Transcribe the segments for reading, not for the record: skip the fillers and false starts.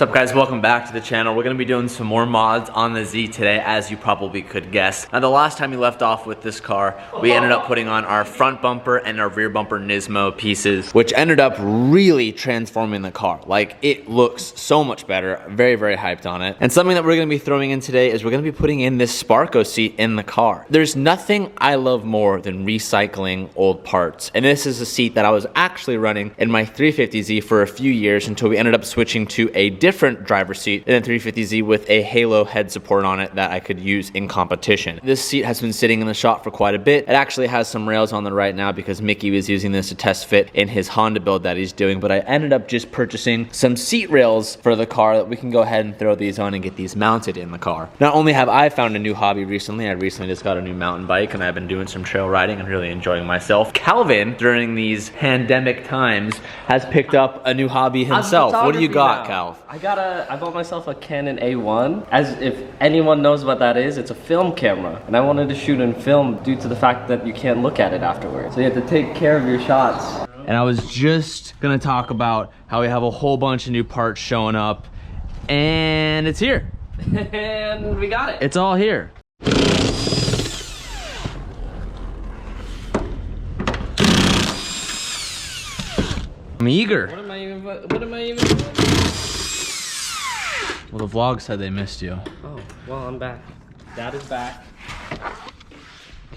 What's up guys, welcome back to the channel. We're going to be doing some more mods on the Z today, as you probably could guess. Now the last time we left off with this car, we ended up putting on our front bumper and our rear bumper Nismo pieces, which ended up really transforming the car. Like, it looks so much better. Very, very hyped on it. And something that we're going to be throwing in today is we're going to be putting in this Sparko seat in the car. There's nothing I love more than recycling old parts. And this is a seat that I was actually running in my 350Z for a few years until we ended up switching to a different driver seat in a 350Z with a halo head support on it that I could use in competition. This seat has been sitting in the shop for quite a bit. It actually has some rails on the right now because Mickey was using this to test fit in his Honda build that he's doing, but I ended up just purchasing some seat rails for the car that we can go ahead and throw these on and get these mounted in the car. Not only have I found a new hobby recently, I recently just got a new mountain bike and I've been doing some trail riding and really enjoying myself. Calvin, during these pandemic times, has picked up a new hobby himself. What do you got, Calv? I bought myself a Canon A1. As if anyone knows what that is, it's a film camera. And I wanted to shoot in film due to the fact that you can't look at it afterwards. So you have to take care of your shots. And I was just gonna talk about how we have a whole bunch of new parts showing up, and it's here. And we got it. It's all here. I'm eager. What am I even doing? Well, the vlog said they missed you. Oh, well, I'm back. Dad is back.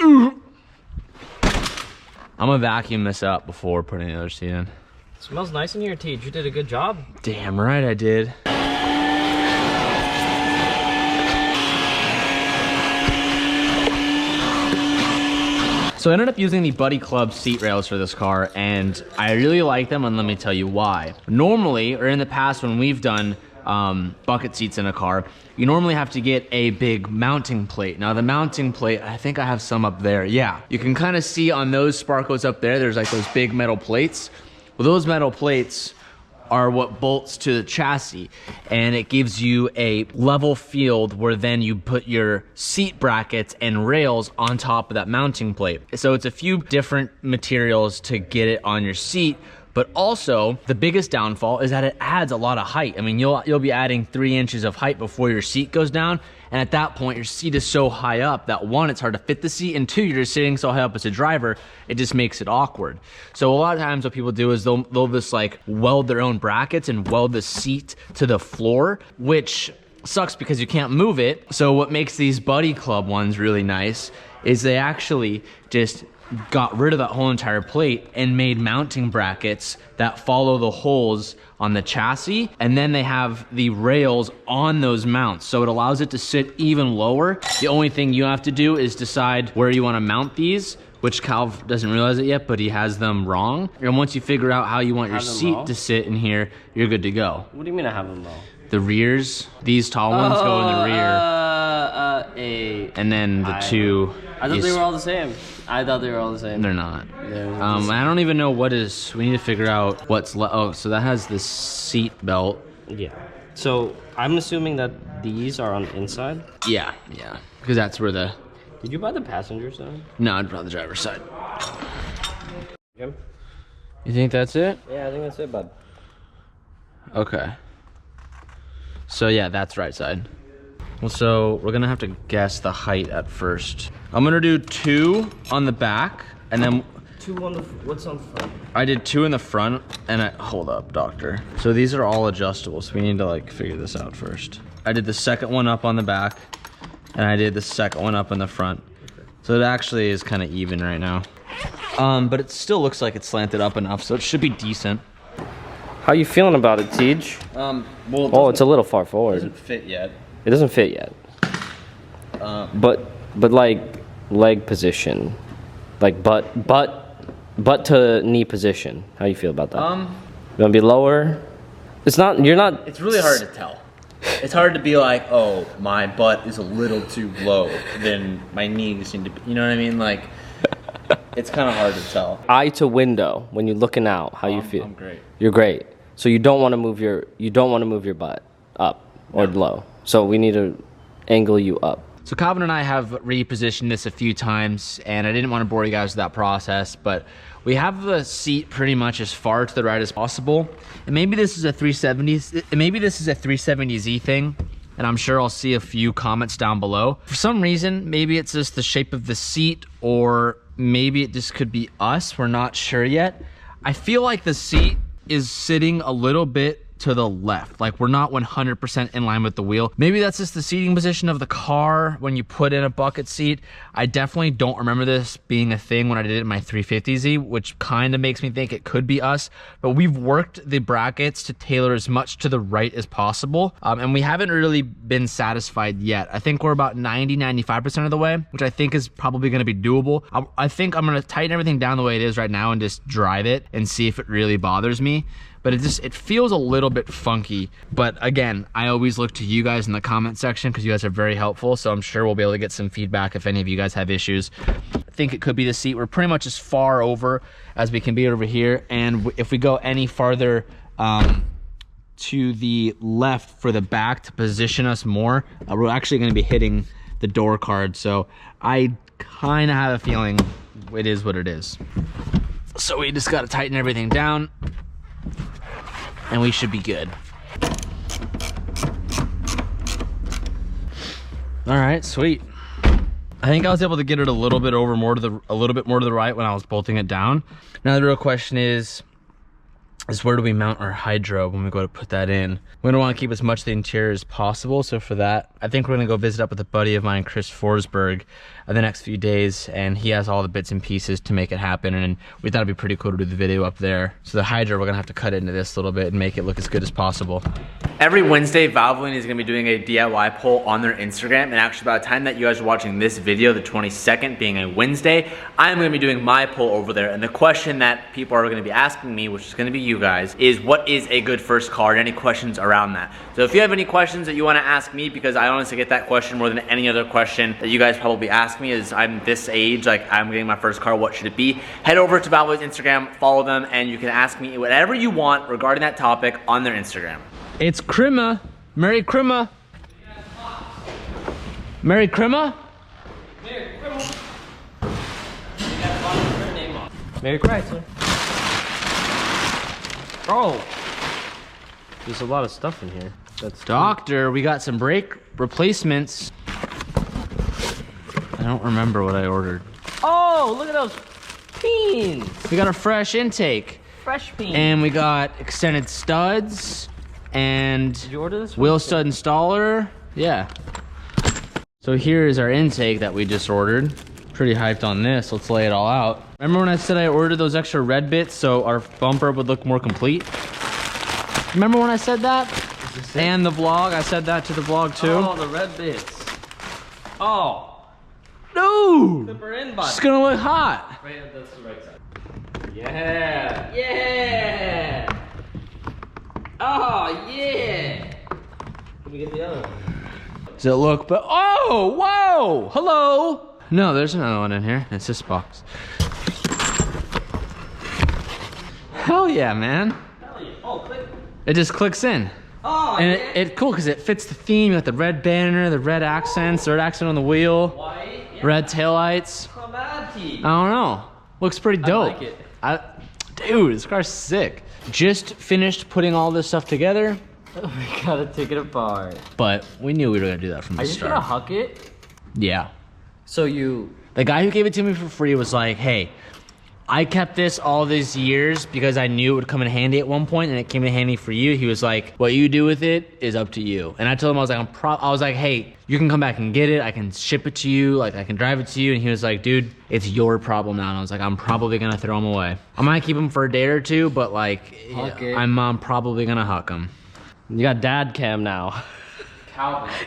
I'm gonna vacuum this up before putting the other seat in. It smells nice in here, Tej. You did a good job. Damn right I did. So I ended up using the Buddy Club seat rails for this car, and I really like them, and let me tell you why. Normally, or in the past when we've done bucket seats in a car, you normally have to get a big mounting plate. Now the mounting plate, I think I have some up there. Yeah, you can kind of see on those Sparkos up there, there's like those big metal plates. Well, those metal plates are what bolts to the chassis, and it gives you a level field where then you put your seat brackets and rails on top of that mounting plate. So it's a few different materials to get it on your seat. But also, the biggest downfall is that it adds a lot of height. I mean, you'll be adding 3 inches of height before your seat goes down, and at that point, your seat is so high up that one, it's hard to fit the seat, and two, you're just sitting so high up as a driver, it just makes it awkward. So a lot of times what people do is they'll just like weld their own brackets and weld the seat to the floor, which sucks because you can't move it. So what makes these Buddy Club ones really nice is they actually just got rid of that whole entire plate and made mounting brackets that follow the holes on the chassis, and then they have the rails on those mounts, so it allows it to sit even lower. The only thing you have to do is decide where you want to mount these, which Calv doesn't realize it yet, but he has them wrong. And once you figure out how you want your seat to sit in here, you're good to go. What do you mean I have them wrong? The rears, these tall ones go in the rear. And then the two. I thought they were all the same. I thought they were all the same. They're not. I don't even know what is. We need to figure out what's oh, so that has the seat belt. Yeah. So I'm assuming that these are on the inside? Yeah, yeah. Because that's where the. Did you buy the passenger side? No, I brought the driver's side. Jim? You think that's it? Yeah, I think that's it, bud. Okay. So yeah, that's right side. Well, so we're gonna have to guess the height at first. I'm gonna do 2 on the back, and then 2 on the, what's on front? I did 2 in the front, and hold up, doctor. So these are all adjustable, so we need to like figure this out first. I did the second one up on the back, and I did the second one up in the front. So it actually is kind of even right now. But it still looks like it's slanted up enough, so it should be decent. How you feeling about it, Tej? Well, it's a little far forward. It doesn't fit yet. It doesn't fit yet. But like leg position, like butt to knee position. How you feel about that? You wanna be lower? It's not. You're not. It's really hard to tell. It's hard to be like, oh, my butt is a little too low, then my knees seem to be. You know what I mean? Like, it's kind of hard to tell. Eye to window when you're looking out. How you feel? I'm great. You're great. So you don't want to move your butt up or low. So we need to angle you up. So Calvin and I have repositioned this a few times, and I didn't want to bore you guys with that process, but we have the seat pretty much as far to the right as possible. And maybe this is a 370Z thing, and I'm sure I'll see a few comments down below. For some reason, maybe it's just the shape of the seat, or maybe it just could be us. We're not sure yet. I feel like the seat is sitting a little bit to the left, like we're not 100% in line with the wheel. Maybe that's just the seating position of the car when you put in a bucket seat. I definitely don't remember this being a thing when I did it in my 350Z, which kind of makes me think it could be us, but we've worked the brackets to tailor as much to the right as possible, and we haven't really been satisfied yet. I think we're about 90-95% of the way, which I think is probably going to be doable. I think I'm going to tighten everything down the way it is right now and just drive it and see if it really bothers me. But it feels a little bit funky. But again, I always look to you guys in the comment section because you guys are very helpful. So I'm sure we'll be able to get some feedback if any of you guys have issues. I think it could be the seat. We're pretty much as far over as we can be over here. And if we go any farther to the left for the back to position us more, we're actually going to be hitting the door card. So I kind of have a feeling it is what it is. So we just got to tighten everything down, and we should be good. All right, sweet. I think I was able to get it a little bit more to the right when I was bolting it down. Now the real question is where do we mount our hydra when we go to put that in? We're gonna want to keep as much of the interior as possible. So for that, I think we're gonna go visit up with a buddy of mine, Chris Forsberg, the next few days, and he has all the bits and pieces to make it happen. And we thought it'd be pretty cool to do the video up there. So the hydra, we're gonna have to cut into this a little bit and make it look as good as possible. Every Wednesday, Valvoline is gonna be doing a DIY poll on their Instagram. And actually, by the time that you guys are watching this video, the 22nd being a Wednesday, I'm gonna be doing my poll over there. And the question that people are gonna be asking me, which is gonna be you guys, is what is a good first car? And any questions around that. So if you have any questions that you wanna ask me, because I honestly get that question more than any other question that you guys probably ask me, is I'm this age, like I'm getting my first car, what should it be? Head over to Valvoline's Instagram, follow them, and you can ask me whatever you want regarding that topic on their Instagram. It's Krima. Merry Krima. Merry Krima? Merry Krima. Merry Chrysler. Oh! There's a lot of stuff in here. That's Doctor, we got some brake replacements. I don't remember what I ordered. Oh, look at those pins! We got a fresh intake. Fresh pins. And we got extended studs and Did you order this one? wheel stud installer. Yeah. So here is our intake that we just ordered. Pretty hyped on this. Let's lay it all out. Remember when I said I ordered those extra red bits so our bumper would look more complete? Remember when I said that? And the vlog, I said that to the vlog too. Oh, the red bits. Oh. No! Zipper in button. It's gonna look hot. Right, that's the right side. Yeah. Yeah. Oh, yeah. Let me get the other one. Does it look, but oh, whoa, hello. No, there's another one in here. It's this box. Hell yeah, man. Hell yeah. Oh, click. It just clicks in. Oh, and yeah. it cool because it fits the theme. You got the red banner, the red accents, third accent on the wheel, White. Yeah. red taillights. Chromatic. I don't know. Looks pretty dope. I like it. Dude, this car's sick. Just finished putting all this stuff together. We gotta take it apart. But we knew we were gonna do that from the Are you start. gonna huck it? Yeah. So you... The guy who gave it to me for free was like, hey, I kept this all these years because I knew it would come in handy at one point, and it came in handy for you. He was like, what you do with it is up to you. And I told him, I was like, hey, you can come back and get it. I can ship it to you. Like, I can drive it to you. And he was like, dude, it's your problem now. And I was like, I'm probably gonna throw them away. I might keep them for a day or two, but like, I'm probably gonna huck them. You got dad cam now.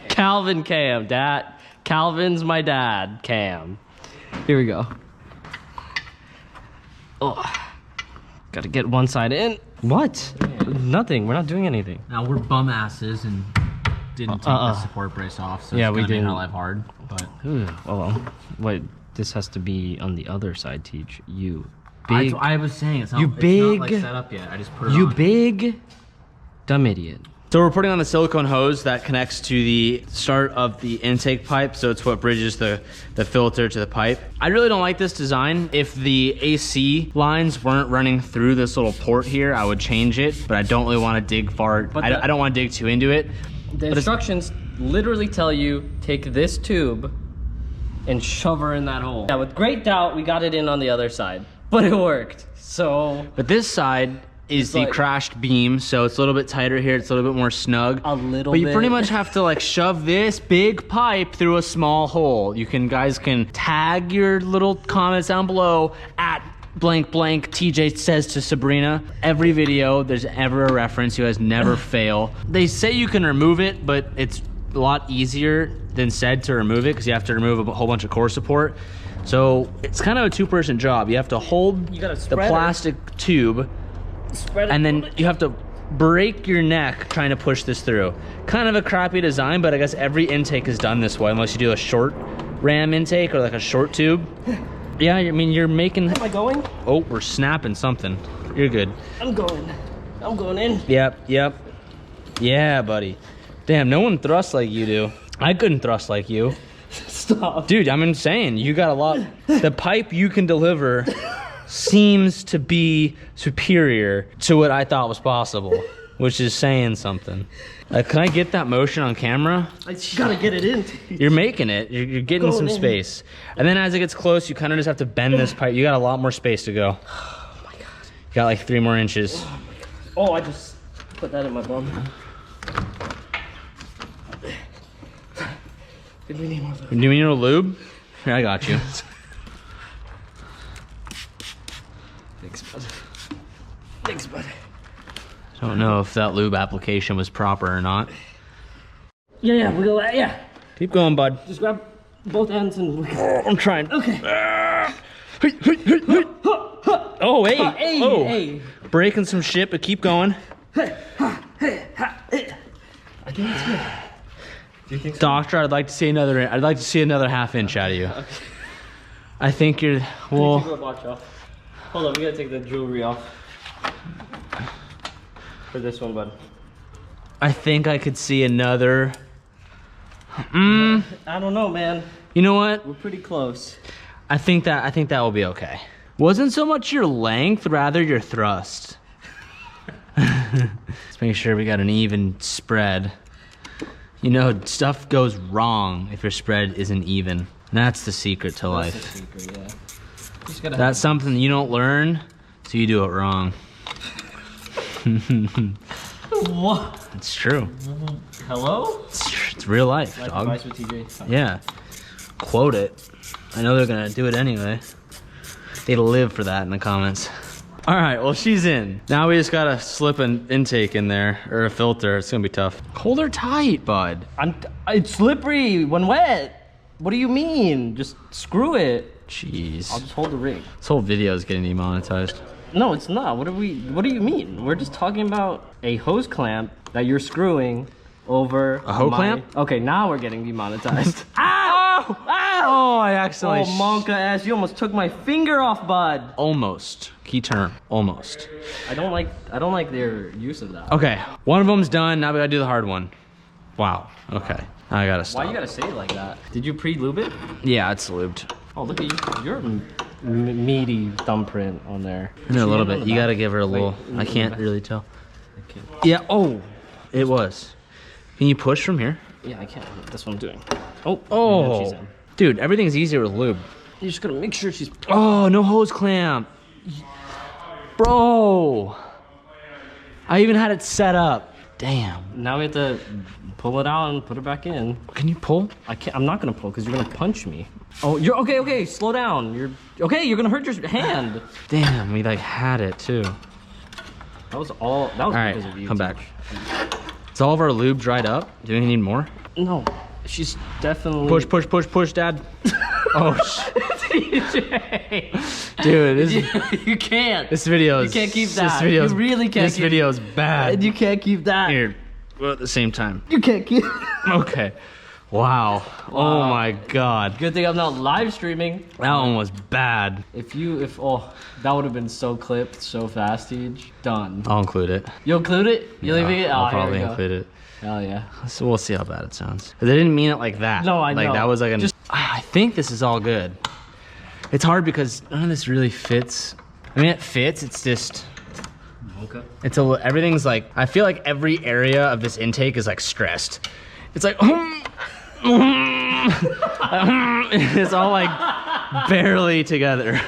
Calvin cam. Dad. Calvin's my dad cam. Here we go. Oh, gotta get one side in. What? Nothing. We're not doing anything. Now we're bum asses and didn't take the support brace off, so yeah, it's we gonna make didn't. our life hard. But Well, wait. This has to be on the other side, Teach. You big. I was saying it's not, You it's big. not like set up yet. I just put it You on. big. Dumb idiot. So we're putting on the silicone hose that connects to the start of the intake pipe. So it's what bridges the filter to the pipe. I really don't like this design. If the AC lines weren't running through this little port here, I would change it, but I don't really want to dig far. I don't want to dig too into it. The instructions literally tell you, take this tube and shove her in that hole. Yeah, with great doubt, we got it in on the other side, but it worked, so. But this side is the crashed beam, so it's a little bit tighter here. It's a little bit more snug. A little bit. But you bit. pretty much have to like shove this big pipe through a small hole. Guys can tag your little comments down below at blank blank TJ says to Sabrina. Every video there's ever a reference. You guys never fail. They say you can remove it, but it's a lot easier than said to remove it because you have to remove a whole bunch of core support. So it's kind of a two-person job. You have to hold the plastic tube, and then you have to break your neck trying to push this through. Kind of a crappy design, but I guess every intake is done this way unless you do a short ram intake or like a short tube. Yeah, I mean, you're making... Am I going? Oh, we're snapping something. You're good. I'm going in. Yep. Yeah, buddy. Damn, no one thrusts like you do. I couldn't thrust like you. Stop. Dude, I'm insane. You got a lot. The pipe you can deliver seems to be superior to what I thought was possible, which is saying something. Can I get that motion on camera? You gotta get it in. You're making it. You're getting some space. And then as it gets close, you kind of just have to bend this pipe. You got a lot more space to go. Oh my God. You got like 3 more inches. Oh my God. Oh, I just put that in my bum. Did we need more lube? Do we need a lube? Here, I got you. Thanks, bud. I don't know if that lube application was proper or not. Yeah, we go. Yeah. Keep going, bud. Just grab both ends and. I'm trying. Okay. Oh, hey. Hey. Breaking some shit, but keep going. I think it's good. Do you think so? Doctor, I'd like to see another half inch out of you. Okay. I think you're. Well. Take the watch off. Hold on, we gotta take the jewelry off. For this one, bud. I think I could see another. I don't know, man. You know what? We're pretty close. I think that will be okay. Wasn't so much your length, rather your thrust. Let's make sure we got an even spread. You know, stuff goes wrong if your spread isn't even. That's the secret to life. That's the secret, yeah. That's something you don't learn, so you do it wrong. What? It's true. Hello? It's real life, Life dog. advice with TJ. Yeah. Quote it. I know they're gonna do it anyway. They live for that in the comments. All right, well, she's in. Now we just gotta slip an intake in there, or a filter. It's gonna be tough. Hold her tight, bud. It's slippery when wet. What do you mean? Just screw it. Jeez. I'll just hold the ring. This whole video is getting demonetized. No, it's not. What do you mean? We're just talking about a hose clamp that you're screwing over a hose clamp? Okay, now we're getting demonetized. Ow! Ow! Oh, I accidentally. Oh, monka ass! You almost took my finger off, bud. Almost. Key term. Almost. I don't like their use of that. Okay, one of them's done. Now we gotta do the hard one. Wow. Okay. I gotta stop. Why you gotta say it like that? Did you pre-lube it? Yeah, it's lubed. Oh, look at you. You're meaty thumbprint on there. I know a little bit. You gotta give her a little. I can't really tell. Yeah. Oh, it was. Can you push from here? Yeah, I can. That's what I'm doing. Oh. Oh. She's in. Dude, everything's easier with lube. You just gotta make sure she's. Oh, no hose clamp. Bro. I even had it set up. Damn. Now we have to pull it out and put it back in. Can you pull? I can't. I'm not gonna pull because you're gonna punch me. Oh, you're okay. Okay, slow down. You're okay. You're gonna hurt your hand. Damn, we like had it too. That was all. That was all right, because of you. come back. Is all of our lube dried up? Do we need more? No, she's definitely. Push, Dad. Oh shit. Dude, this you can't. This video is. You can't keep that. This video is. You really can't. This video is bad. You can't keep that. Here, well, at the same time. You can't keep. Okay. Wow. Oh my God. Good thing I'm not live streaming. That one was bad. Oh, that would have been so clipped so fast, Tej. Done. I'll include it. You'll include it? You're leaving it? I'll Oh, probably here we go. include it. Hell yeah. So we'll see how bad it sounds. But they didn't mean it like that. No, I know. Like that was like I think this is all good. It's hard because none of this really fits. I mean, it fits. It's just. Okay. Everything's like. I feel like every area of this intake is like stressed. It's like. It's all like barely together.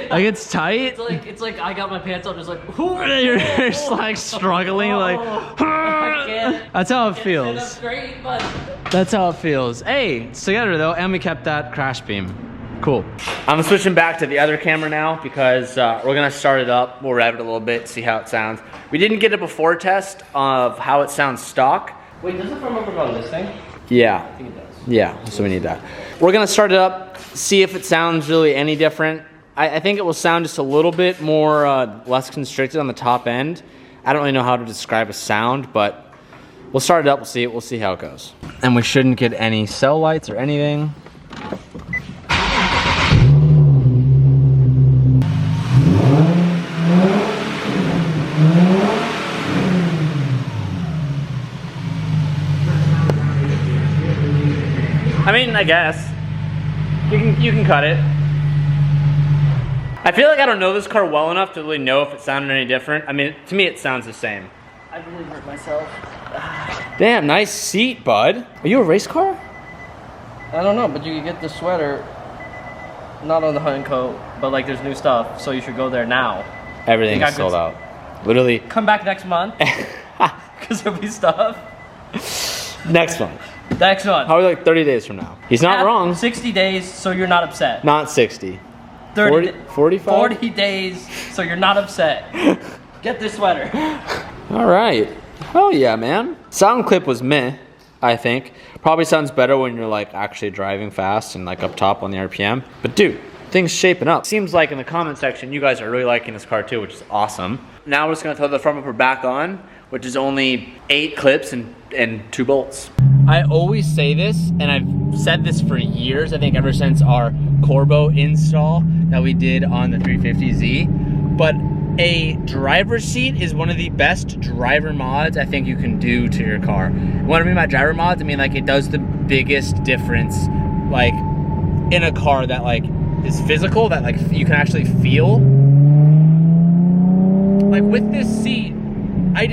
Like it's tight. It's like I got my pants on, just like. You're just like struggling, like. I can't. That's how it That's feels. great, but. That's how it feels. Hey, it's together though, and we kept that crash beam. Cool. I'm switching back to the other camera now because we're gonna start it up. We'll rev it a little bit, see how it sounds. We didn't get a before test of how it sounds stock. Wait, does it front bumper go on this thing? Yeah. I think it does. Yeah, so we need that. We're gonna start it up, see if it sounds really any different. I think it will sound just a little bit more less constricted on the top end. I don't really know how to describe a sound, but we'll start it up, we'll see how it goes. And we shouldn't get any cell lights or anything. I mean, I guess. You can cut it. I feel like I don't know this car well enough to really know if it sounded any different. I mean, to me it sounds the same. I really hurt myself. Damn, nice seat, bud. Are you a race car? I don't know, but you can get the sweater, not on the hunt coat, but like there's new stuff, so you should go there now. Everything's sold out. Literally. Come back next month, because there'll be stuff. Next one. Next one. Probably like 30 days from now. He's not wrong. 60 days, so you're not upset. Not 60. 30, 45? 40 days, so you're not upset. Get this sweater. All right. Hell yeah, man. Sound clip was meh, I think. Probably sounds better when you're like actually driving fast and like up top on the RPM. But dude, things shaping up. Seems like in the comment section, you guys are really liking this car too, which is awesome. Now we're just gonna throw the front bumper back on, which is only 8 clips and 2 bolts. I always say this, and I've said this for years, I think ever since our Corbo install that we did on the 350Z, but a driver's seat is one of the best driver mods I think you can do to your car. What I mean by driver mods, I mean like it does the biggest difference like in a car that like is physical, that like you can actually feel. Like with this seat, I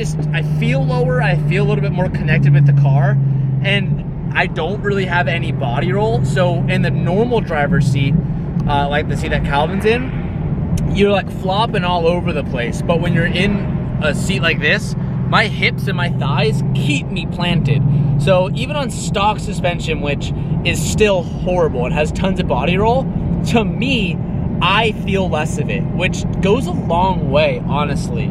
feel lower, I feel a little bit more connected with the car, and I don't really have any body roll. So in the normal driver's seat, like the seat that Calvin's in, you're like flopping all over the place. But when you're in a seat like this, my hips and my thighs keep me planted. So even on stock suspension, which is still horrible, it has tons of body roll, to me, I feel less of it, which goes a long way, honestly.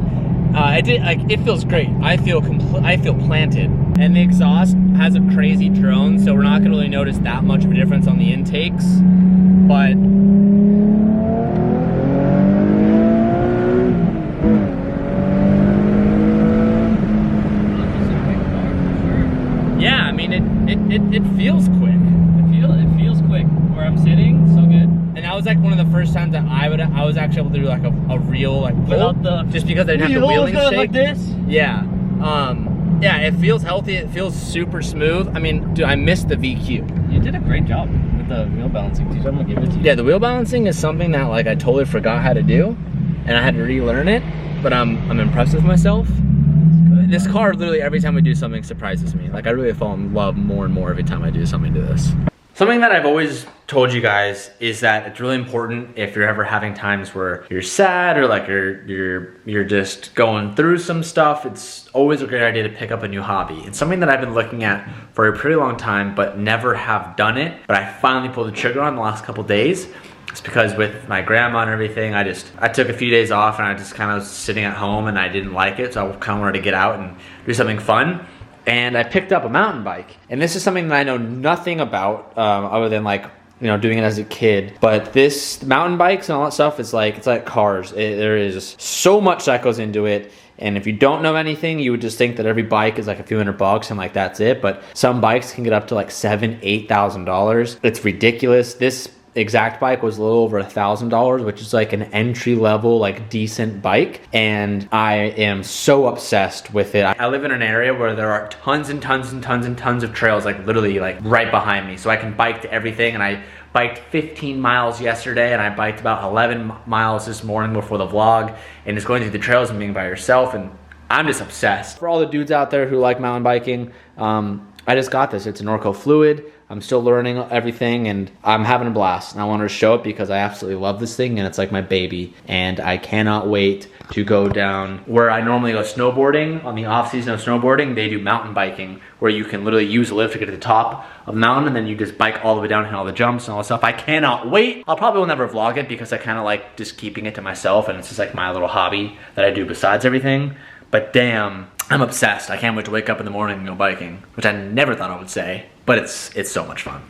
It feels great. I feel planted. And the exhaust has a crazy drone, so we're not gonna really notice that much of a difference on the intakes, but yeah, I mean it feels quick. It feels quick. Where I'm sitting, so good. And that was like one of the first times that I was actually able to do like a real like pull, just because I didn't have the wheeling shake. Like this? Yeah. Yeah, it feels healthy. It feels super smooth. I mean, dude, I missed the VQ. You did a great job with the wheel balancing. I'm gonna give it to you. Yeah, the wheel balancing is something that like I totally forgot how to do, and I had to relearn it. But I'm impressed with myself. This car, literally every time we do something, surprises me. Like I really fall in love more and more every time I do something to this. Something that I've always told you guys is that it's really important if you're ever having times where you're sad or like you're just going through some stuff, it's always a great idea to pick up a new hobby. It's something that I've been looking at for a pretty long time but never have done it, but I finally pulled the trigger on the last couple days. It's because with my grandma and everything, I took a few days off and I just kind of was sitting at home and I didn't like it, so I kind of wanted to get out and do something fun. And I picked up a mountain bike. And this is something that I know nothing about other than like, you know, doing it as a kid. But this mountain bikes and all that stuff is like, it's like cars. There is so much that goes into it. And if you don't know anything, you would just think that every bike is like a few $100 and like that's it. But some bikes can get up to like $7,000, $8,000. It's ridiculous. This exact bike was a little over $1,000, which is like an entry level, like decent bike. And I am so obsessed with it. I live in an area where there are tons and tons and tons and tons of trails, like literally like right behind me. So I can bike to everything. And I biked 15 miles yesterday and I biked about 11 miles this morning before the vlog. And just going through the trails and being by yourself. And I'm just obsessed. For all the dudes out there who like mountain biking, I just got this. It's an Orco Fluid. I'm still learning everything and I'm having a blast. And I wanted to show it because I absolutely love this thing and it's like my baby. And I cannot wait to go down where I normally go snowboarding. On the off season of snowboarding, they do mountain biking where you can literally use a lift to get to the top of the mountain and then you just bike all the way down and hit all the jumps and all that stuff. I cannot wait. I'll probably will never vlog it because I kind of like just keeping it to myself and it's just like my little hobby that I do besides everything. But damn, I'm obsessed. I can't wait to wake up in the morning and go biking, which I never thought I would say, but it's so much fun.